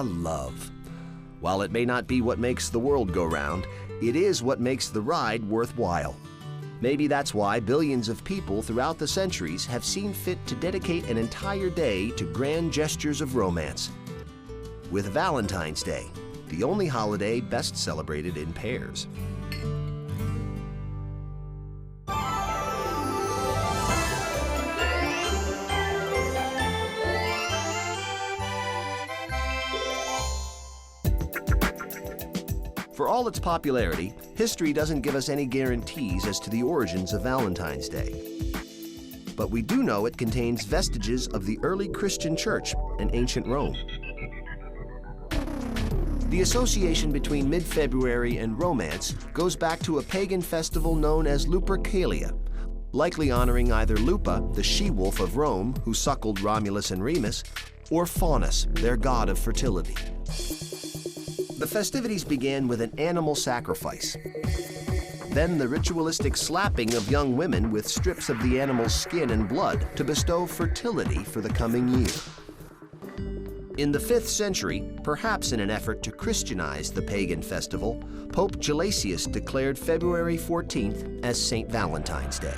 Love. While it may not be what makes the world go round, it is what makes the ride worthwhile. Maybe that's why billions of people throughout the centuries have seen fit to dedicate an entire day to grand gestures of romance. With Valentine's Day, the only holiday best celebrated in pairs. For all its popularity, history doesn't give us any guarantees as to the origins of Valentine's Day. But we do know it contains vestiges of the early Christian church and ancient Rome. The association between mid-February and romance goes back to a pagan festival known as Lupercalia, likely honoring either Lupa, the she-wolf of Rome who suckled Romulus and Remus, or Faunus, their god of fertility. The festivities began with an animal sacrifice. Then the ritualistic slapping of young women with strips of the animal's skin and blood to bestow fertility for the coming year. In the 5th century, perhaps in an effort to Christianize the pagan festival, Pope Gelasius declared February 14th as St. Valentine's Day.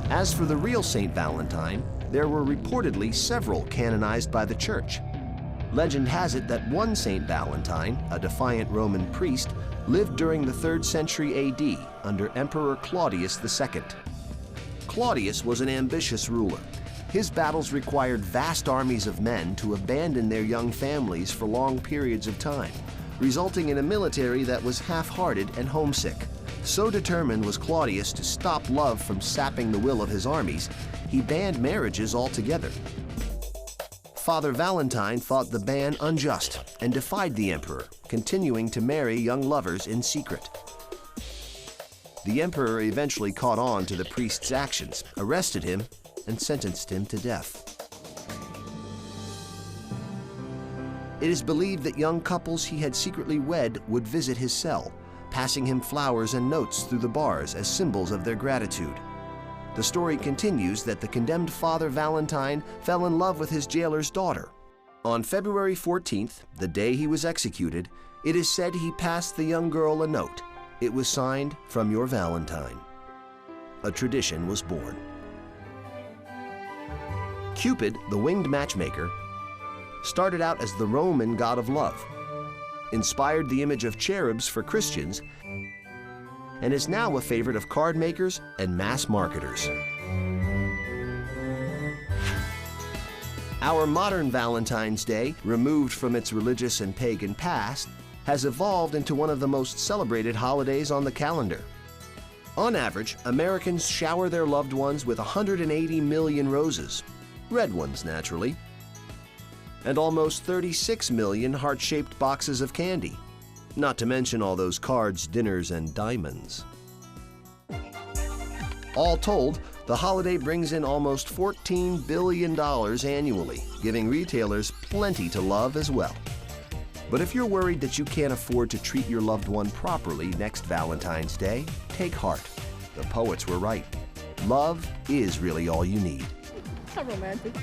As for the real St. Valentine, there were reportedly several canonized by the Church. Legend has it that one St. Valentine, a defiant Roman priest, lived during the 3rd century AD under Emperor Claudius II. Claudius was an ambitious ruler. His battles required vast armies of men to abandon their young families for long periods of time, resulting in a military that was half-hearted and homesick. So determined was Claudius to stop love from sapping the will of his armies, he banned marriages altogether. Father Valentine thought the ban unjust and defied the emperor, continuing to marry young lovers in secret. The emperor eventually caught on to the priest's actions, arrested him, and sentenced him to death. It is believed that young couples he had secretly wed would visit his cell, passing him flowers and notes through the bars as symbols of their gratitude. The story continues that the condemned Father Valentine fell in love with his jailer's daughter. On February 14th, the day he was executed, it is said he passed the young girl a note. It was signed, "From your Valentine." A tradition was born. Cupid, the winged matchmaker, started out as the Roman god of love, inspired the image of cherubs for Christians, and is now a favorite of card makers and mass marketers. Our modern Valentine's Day, removed from its religious and pagan past, has evolved into one of the most celebrated holidays on the calendar. On average, Americans shower their loved ones with 180 million roses, red ones naturally, and almost 36 million heart-shaped boxes of candy. Not to mention all those cards, dinners, and diamonds. All told, the holiday brings in almost $14 billion annually, giving retailers plenty to love as well. But if you're worried that you can't afford to treat your loved one properly next Valentine's Day, take heart. The poets were right. Love is really all you need. How romantic.